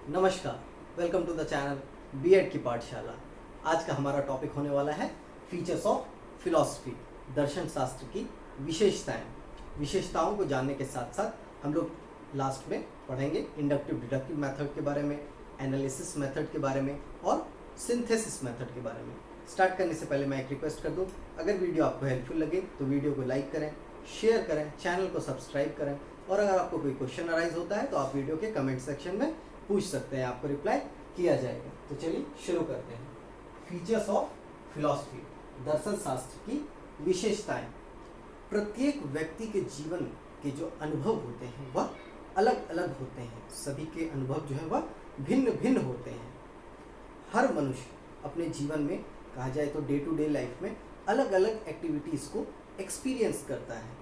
नमस्कार, welcome to the channel BEd की पाठशाला। आज का हमारा टॉपिक होने वाला है फीचर्स ऑफ फिलॉसफी, दर्शन शास्त्र की विशेषताएं। विशेषताओं को जानने के साथ साथ हम लोग लास्ट में पढ़ेंगे इंडक्टिव डिडक्टिव मेथड के बारे में, एनालिसिस मेथड के बारे में और सिंथेसिस मेथड के बारे में। स्टार्ट करने से पहले मैं एक रिक्वेस्ट कर दूं, अगर वीडियो आपको हेल्पफुल लगे तो वीडियो को लाइक करें, शेयर करें, चैनल को सब्सक्राइब करें और अगर आपको कोई क्वेश्चन अराइज होता है तो आप वीडियो के कमेंट सेक्शन में पूछ सकते हैं, आपको रिप्लाई किया जाएगा। तो चलिए शुरू करते हैं। फीचर्स ऑफ फिलॉसफी, दर्शन शास्त्र की विशेषताएं। प्रत्येक व्यक्ति के जीवन के जो अनुभव होते हैं वह अलग अलग होते हैं। सभी के अनुभव जो है वह भिन्न भिन्न होते हैं। हर मनुष्य अपने जीवन में कहा जाए तो डे टू डे लाइफ में अलग अलग एक्टिविटीज़ को एक्सपीरियंस करता है।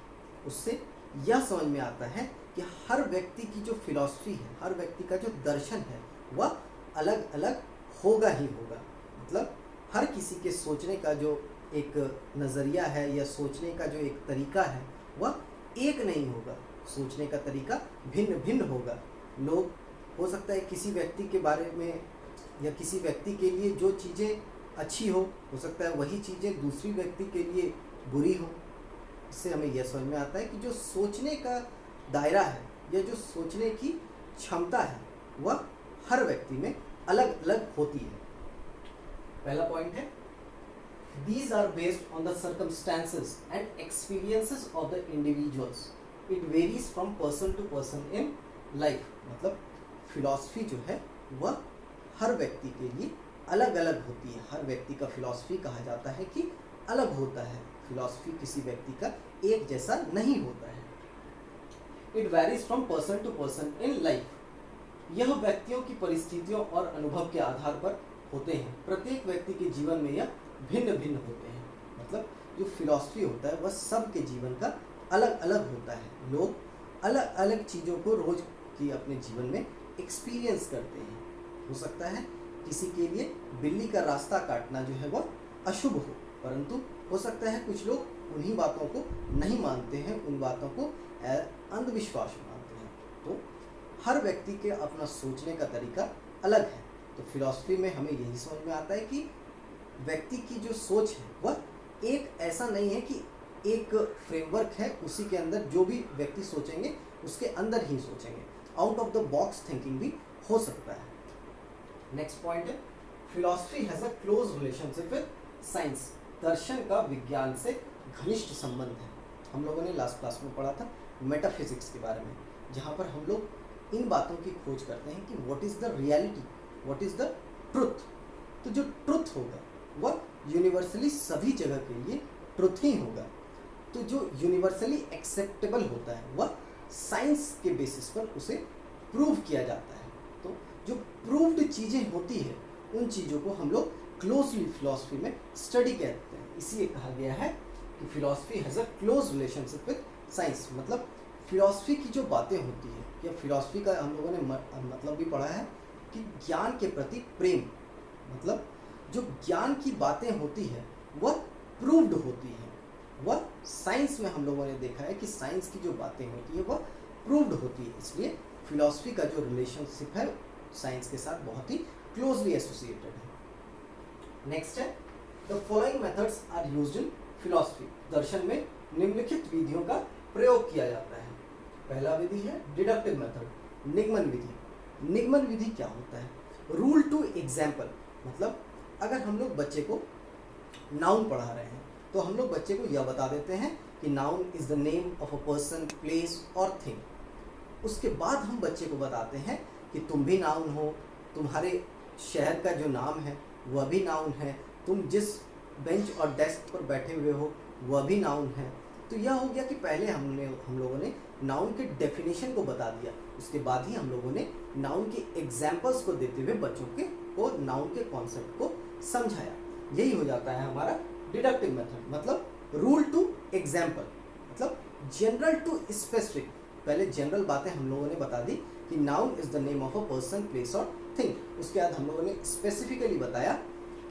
उससे यह समझ में आता है कि हर व्यक्ति की जो फिलॉसफी है, हर व्यक्ति का जो दर्शन है वह अलग अलग होगा ही होगा। मतलब हर किसी के सोचने का जो एक नज़रिया है या सोचने का जो एक तरीका है वह एक नहीं होगा। सोचने का तरीका भिन्न भिन्न होगा। लोग हो सकता है किसी व्यक्ति के बारे में या किसी व्यक्ति के लिए जो चीज़ें अच्छी हो सकता है वही चीज़ें दूसरी व्यक्ति के लिए बुरी हो। इससे हमें यह समझ में आता है कि जो सोचने का दायरा है या जो सोचने की क्षमता है वह हर व्यक्ति में अलग अलग होती है। पहला पॉइंट है, these are based on the circumstances and experiences of the individuals. It varies from person to person in life. मतलब फिलॉसफी जो है वह हर व्यक्ति के लिए अलग अलग होती है। हर व्यक्ति का फिलॉसफी कहा जाता है कि अलग होता है। फिलॉसफी किसी व्यक्ति का एक जैसा नहीं होता है। It varies from person to person in life. यह व्यक्तियों की परिस्थितियों और अनुभव के आधार पर होते हैं। प्रत्येक व्यक्ति के जीवन में यह भिन्न भिन्न होते हैं। मतलब जो फिलॉसफी होता है वह सबके जीवन का अलग अलग होता है। लोग अलग अलग चीज़ों को रोज की अपने जीवन में एक्सपीरियंस करते हैं। हो सकता है किसी के लिए बिल्ली का रास्ता काटना जो है वह अशुभ हो, परंतु हो सकता है कुछ लोग उन्हीं बातों को नहीं मानते हैं, उन बातों को अंधविश्वास मानते हैं। तो हर व्यक्ति के अपना सोचने का तरीका अलग है। तो फिलॉसफी में हमें यही समझ में आता है कि व्यक्ति की जो सोच है वह एक ऐसा नहीं है कि एक फ्रेमवर्क है, उसी के अंदर जो भी व्यक्ति सोचेंगे उसके अंदर ही सोचेंगे। Out of the box thinking भी हो सकता है। नेक्स्ट पॉइंट है, philosophy has a close relationship with science. दर्शन का विज्ञान से घनिष्ठ संबंध है। हम लोगों ने लास्ट क्लास में पढ़ा था मेटाफिजिक्स के बारे में, जहाँ पर हम लोग इन बातों की खोज करते हैं कि what is the reality, what is the truth. तो जो ट्रुथ होगा वह यूनिवर्सली सभी जगह के लिए ट्रुथ ही होगा। तो जो यूनिवर्सली एक्सेप्टेबल होता है वह साइंस के बेसिस पर उसे प्रूव किया जाता है। तो जो प्रूव्ड चीज़ें होती है उन चीज़ों को हम लोग क्लोजली फिलॉसफी में स्टडी करते हैं। इसीलिए कहा गया है कि philosophy has a close relationship with science. मतलब फिलॉसफी की जो बातें होती है या फिलॉसफी का हम लोगों ने मतलब भी पढ़ा है कि ज्ञान के प्रति प्रेम। मतलब जो ज्ञान की बातें होती है वह प्रूव्ड होती है। वह साइंस में हम लोगों ने देखा है कि साइंस की जो बातें होती है वह प्रूव्ड होती है। इसलिए फिलॉसफी का जो रिलेशनशिप है साइंस के साथ बहुत ही क्लोजली एसोसिएटेड है। नेक्स्ट है, the following methods are used in philosophy. दर्शन में निम्नलिखित विधियों का प्रयोग किया जाता है। पहला विधि है डिडक्टिव मेथड, निगमन विधि। निगमन विधि क्या होता है? Rule two example. मतलब अगर हम लोग बच्चे को नाउन पढ़ा रहे हैं तो हम लोग बच्चे को यह बता देते हैं कि noun is the name of a person, place और थिंग। उसके बाद हम बच्चे को बताते हैं कि तुम भी नाउन हो, तुम्हारे शहर का जो नाम है वह भी नाउन है, तुम जिस बेंच और डेस्क पर बैठे हुए हो वह भी नाउन है। तो यह हो गया कि पहले हम लोगों ने नाउन के डेफिनेशन को बता दिया, उसके बाद ही हम लोगों ने नाउन के एग्जाम्पल्स को देते हुए बच्चों को नाउन के कॉन्सेप्ट को समझाया। यही हो जाता है हमारा डिडक्टिव मेथड। मतलब रूल टू एग्जाम्पल, मतलब जनरल टू स्पेसिफिक। पहले जनरल बातें हम लोगों ने बता दी कि noun is the name of a person, place और थिंग। उसके बाद हम लोगों ने स्पेसिफिकली बताया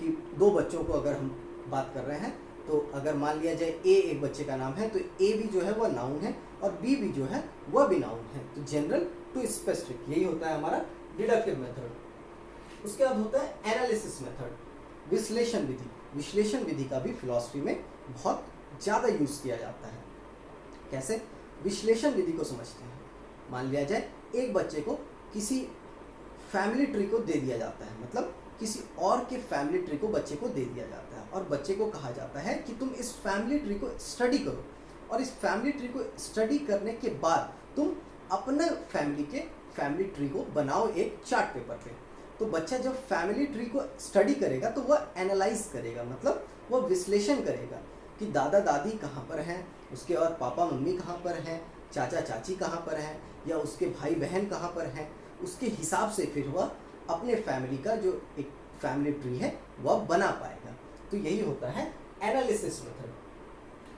कि दो बच्चों को अगर हम बात कर रहे हैं तो अगर मान लिया जाए ए एक बच्चे का नाम है तो ए भी जो है वह नाउन है और बी भी जो है वह भी नाउन है। तो जनरल टू स्पेसिफिक, यही होता है हमारा डिडक्टिव मेथड। उसके बाद होता है एनालिसिस मेथड, विश्लेषण विधि। विश्लेषण विधि का भी फिलॉसफी में बहुत ज़्यादा यूज़ किया जाता है। कैसे? विश्लेषण विधि को समझते हैं। मान लिया जाए एक बच्चे को किसी फैमिली ट्री को दे दिया जाता है, मतलब किसी और के फैमिली ट्री को बच्चे को दे दिया जाता है और बच्चे को कहा जाता है कि तुम इस फैमिली ट्री को स्टडी करो और इस फैमिली ट्री को स्टडी करने के बाद तुम अपने फैमिली ट्री को बनाओ एक चार्ट पेपर पे। तो बच्चा जब फैमिली ट्री को स्टडी करेगा तो वह एनालाइज करेगा, मतलब वह विश्लेषण करेगा कि दादा दादी कहाँ पर हैं, उसके बाद पापा मम्मी कहाँ पर हैं, चाचा चाची कहाँ पर हैं, या उसके भाई बहन कहाँ पर हैं। उसके हिसाब से फिर वह अपने फैमिली का जो एक फैमिली ट्री है वह बना पाएगा। तो यही होता है एनालिसिस मेथड।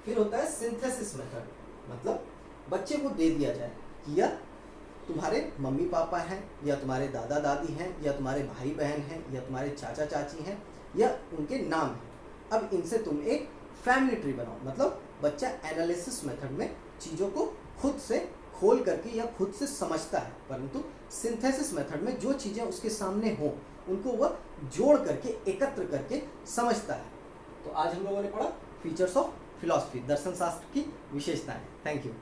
फिर होता है सिंथेसिस मेथड, मतलब बच्चे को दे दिया जाए कि यह तुम्हारे मम्मी पापा हैं, या तुम्हारे दादा दादी हैं, या तुम्हारे भाई बहन हैं, या तुम्हारे चाचा चाची हैं, या उनके नाम हैं। अब इनसे तुम एक फैमिली ट्री बनाओ। मतलब बच्चा एनालिसिस मेथड में चीज़ों को खुद से खोल करके या खुद से समझता है, परंतु सिंथेसिस मेथड में जो चीज़ें उसके सामने हों उनको वह जोड़ करके एकत्र करके समझता है। तो आज हम लोगों ने पढ़ा फीचर्स ऑफ फिलॉसफी, दर्शन शास्त्र की विशेषताएं। Thank you.